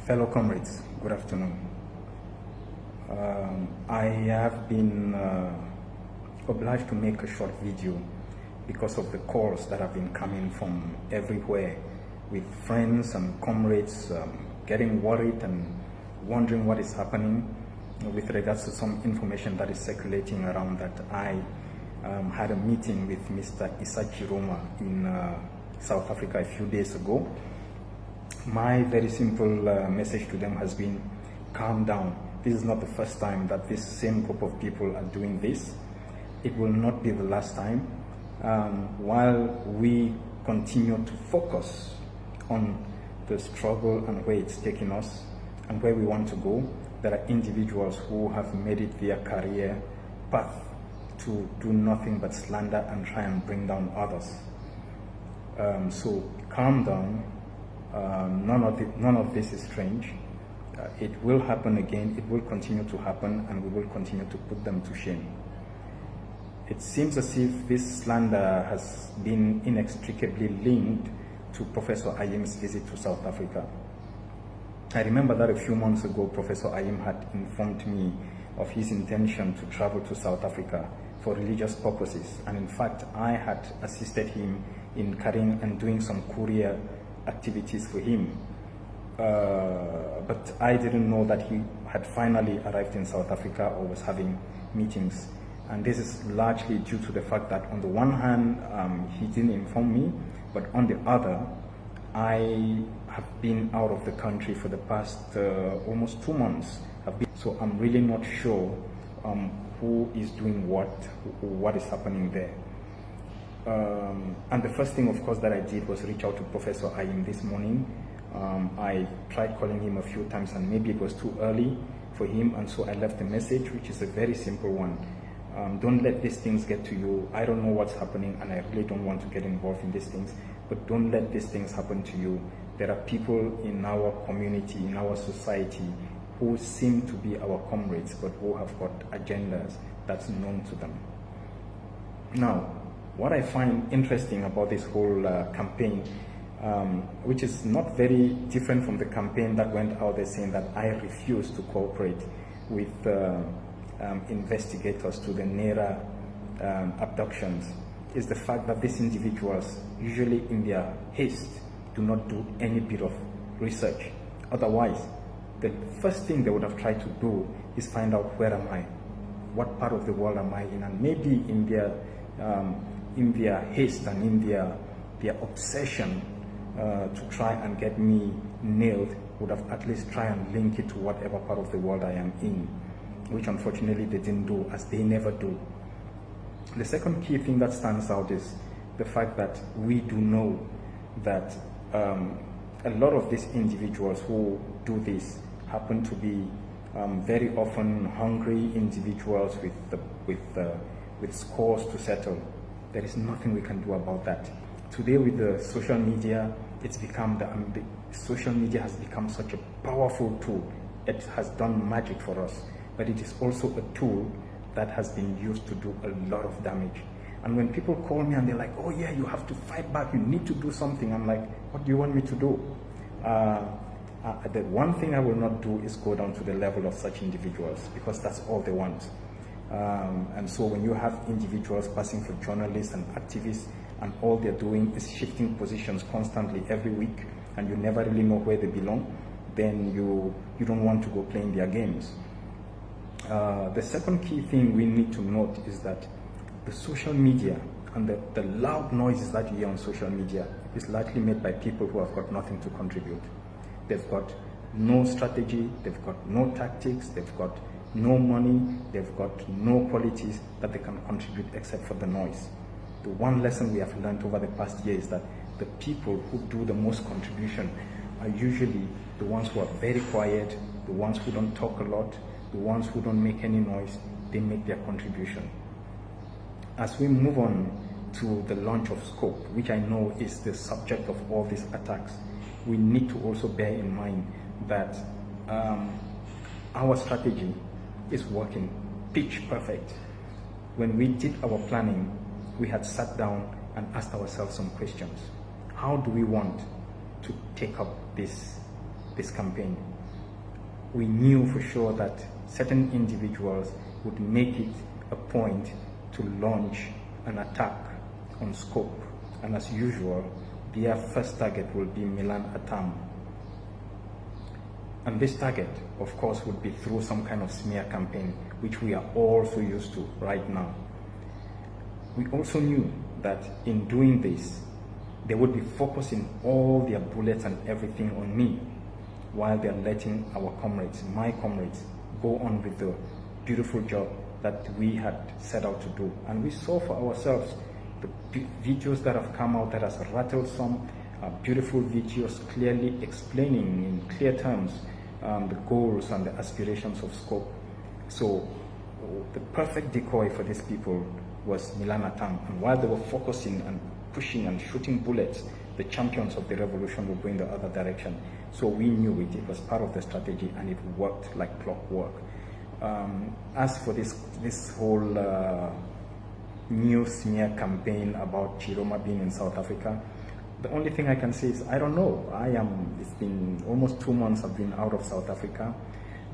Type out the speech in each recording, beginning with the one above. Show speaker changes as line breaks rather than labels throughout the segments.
Fellow comrades, good afternoon. I have been obliged to make a short video because of the calls that have been coming from everywhere, with friends and comrades getting worried and wondering what is happening with regards to some information that is circulating around that I had a meeting with Mr. Issa Chiroma in South Africa a few days ago. My very simple message to them has been, calm down. This is not the first time that this same group of people are doing this. It will not be the last time. While we continue to focus on the struggle and where it's taking us and where we want to go, there are individuals who have made it their career path to do nothing but slander and try and bring down others. So calm down. None of this is strange. It will happen again. It will continue to happen, and we will continue to put them to shame. It seems as if this slander has been inextricably linked to Professor Ayim's visit to South Africa. I remember that a few months ago, Professor Ayim had informed me of his intention to travel to South Africa for religious purposes, and in fact, I had assisted him in carrying and doing some courier activities for him. But I didn't know that he had finally arrived in South Africa or was having meetings. And this is largely due to the fact that on the one hand, he didn't inform me, but on the other, I have been out of the country for the past almost 2 months. So I'm really not sure who is doing what is happening there. And the first thing, of course, that I did was reach out to Professor Ayim this morning. I tried calling him a few times, and maybe it was too early for him, and so I left a message, which is a very simple one. Don't let these things get to you. I don't know what's happening, and I really don't want to get involved in these things, but don't let these things happen to you. There are people in our community, in our society, who seem to be our comrades, but who have got agendas that's known to them. Now, what I find interesting about this whole campaign, which is not very different from the campaign that went out there saying that I refuse to cooperate with investigators to the Naira abductions, is the fact that these individuals, usually in their haste, do not do any bit of research. Otherwise, the first thing they would have tried to do is find out, where am I? What part of the world am I in? And maybe in their haste and in their obsession to try and get me nailed, would have at least try and link it to whatever part of the world I am in, which unfortunately they didn't do, as they never do. The second key thing that stands out is the fact that we do know that a lot of these individuals who do this happen to be very often hungry individuals with scores to settle. There is nothing we can do about that. Today, with the social media, it's become the social media has become such a powerful tool. It has done magic for us, but it is also a tool that has been used to do a lot of damage. And when people call me and they're like, oh yeah, you have to fight back, you need to do something, I'm like, what do you want me to do? The one thing I will not do is go down to the level of such individuals, because that's all they want. And so when you have individuals passing for journalists and activists, and all they're doing is shifting positions constantly every week, and you never really know where they belong, then you don't want to go playing their games. The second key thing we need to note is that the social media and the loud noises that you hear on social media is largely made by people who have got nothing to contribute. They've got no strategy, they've got no tactics, they've got no money, they've got no qualities that they can contribute except for the noise. The one lesson we have learned over the past year is that the people who do the most contribution are usually the ones who are very quiet, the ones who don't talk a lot, the ones who don't make any noise. They make their contribution. As we move on to the launch of Scope, which I know is the subject of all these attacks, we need to also bear in mind that our strategy is working pitch perfect. When we did our planning, we had sat down and asked ourselves some questions. How do we want to take up this this campaign. We knew for sure that certain individuals would make it a point to launch an attack on Scope, and as usual, their first target will be Milan Atam. And this target, of course, would be through some kind of smear campaign, which we are all so used to right now. We also knew that in doing this, they would be focusing all their bullets and everything on me, while they're letting our comrades, my comrades, go on with the beautiful job that we had set out to do. And we saw for ourselves the videos that have come out that has rattled some beautiful videos clearly explaining in clear terms the goals and the aspirations of Scope. So the perfect decoy for these people was Milan Atam. And while they were focusing and pushing and shooting bullets, the champions of the revolution were going the other direction. So we knew it. It was part of the strategy, and it worked like clockwork. As for this whole new smear campaign about Chiroma being in South Africa, the only thing I can say is I don't know. It's been almost 2 months I've been out of South Africa.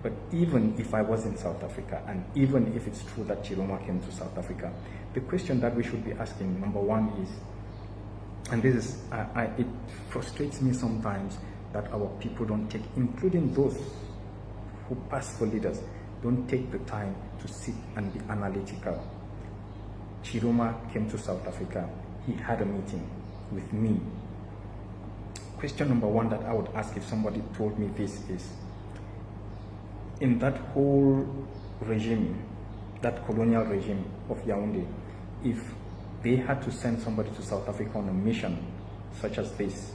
But even if I was in South Africa, and even if it's true that Chiroma came to South Africa, the question that we should be asking, number one, is, and this is, it frustrates me sometimes that our people don't take, including those who pass for leaders, don't take the time to sit and be analytical. Chiroma came to South Africa. He had a meeting with me. Question number one that I would ask if somebody told me this is, in that whole regime, that colonial regime of Yaoundé, if they had to send somebody to South Africa on a mission such as this,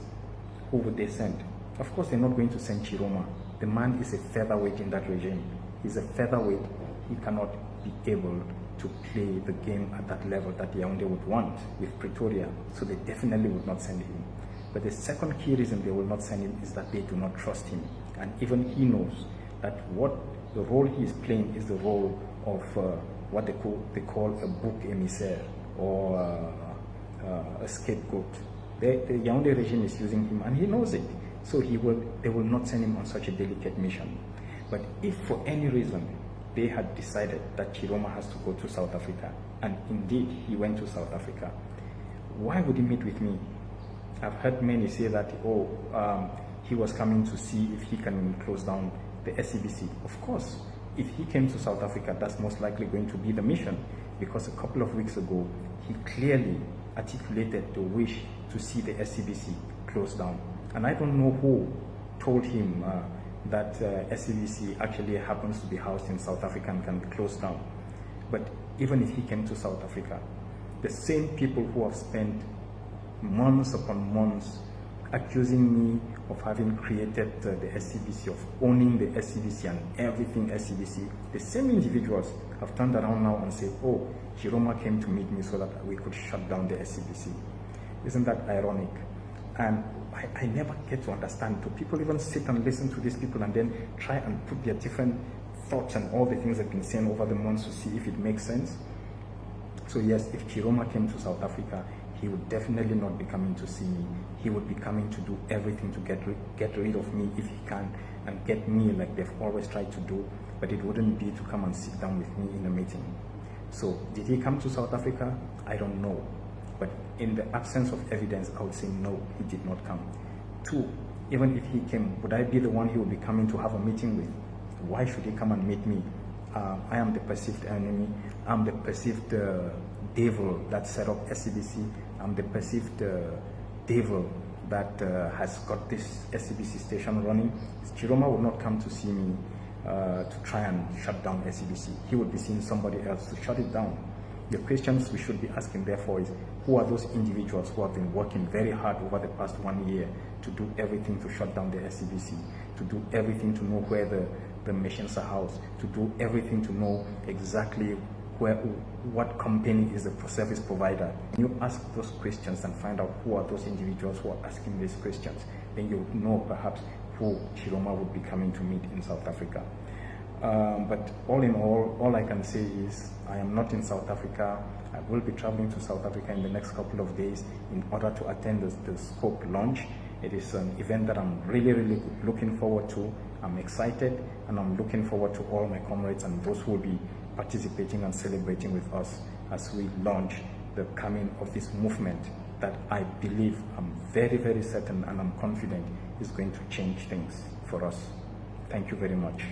who would they send? Of course, they're not going to send Chiroma. The man is a featherweight in that regime. He's a featherweight. He cannot be able to play the game at that level that Yaoundé would want with Pretoria. So they definitely would not send him. But the second key reason they will not send him is that they do not trust him. And even he knows that what the role he is playing is the role of what they call a book emissary, or a scapegoat. The Yaoundé regime is using him, and he knows it. So they will not send him on such a delicate mission. But if for any reason they had decided that Chiroma has to go to South Africa, and indeed he went to South Africa, why would he meet with me? I've heard many say that, he was coming to see if he can close down the SABC. Of course, if he came to South Africa, that's most likely going to be the mission, because a couple of weeks ago, he clearly articulated the wish to see the SABC closed down. And I don't know who told him that SABC actually happens to be housed in South Africa and can be closed down. But even if he came to South Africa, the same people who have spent months upon months accusing me of having created the SABC, of owning the SABC and everything SABC, the same individuals have turned around now and said, oh, Chiroma came to meet me so that we could shut down the SABC. Isn't that ironic? And I never get to understand. Do people even sit and listen to these people and then try and put their different thoughts and all the things they've been saying over the months to see if it makes sense? So yes, if Chiroma came to South Africa, he would definitely not be coming to see me. He would be coming to do everything to get rid of me if he can, and get me like they've always tried to do, but it wouldn't be to come and sit down with me in a meeting. So did he come to South Africa? I don't know. But in the absence of evidence, I would say no, he did not come. Two, even if he came, would I be the one he would be coming to have a meeting with? Why should he come and meet me? I am the perceived enemy. I'm the perceived devil that set up SABC. I'm the perceived devil that has got this SABC station running. Chiroma would not come to see me to try and shut down SABC. He would be seeing somebody else to shut it down. The questions we should be asking, therefore, is who are those individuals who have been working very hard over the past 1 year to do everything to shut down the SABC, to do everything to know where the machines are housed, to do everything to know exactly what company is the service provider. When you ask those questions and find out who are those individuals who are asking these questions, then you know perhaps who Chiroma would be coming to meet in South Africa. But all in all I can say is I am not in South Africa. I will be traveling to South Africa in the next couple of days in order to attend the Scope launch. It is an event that I'm really looking forward to. I'm excited, and I'm looking forward to all my comrades and those who will be participating and celebrating with us as we launch the coming of this movement that I believe, I'm very certain, and I'm confident is going to change things for us. Thank you very much.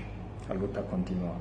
A luta continua.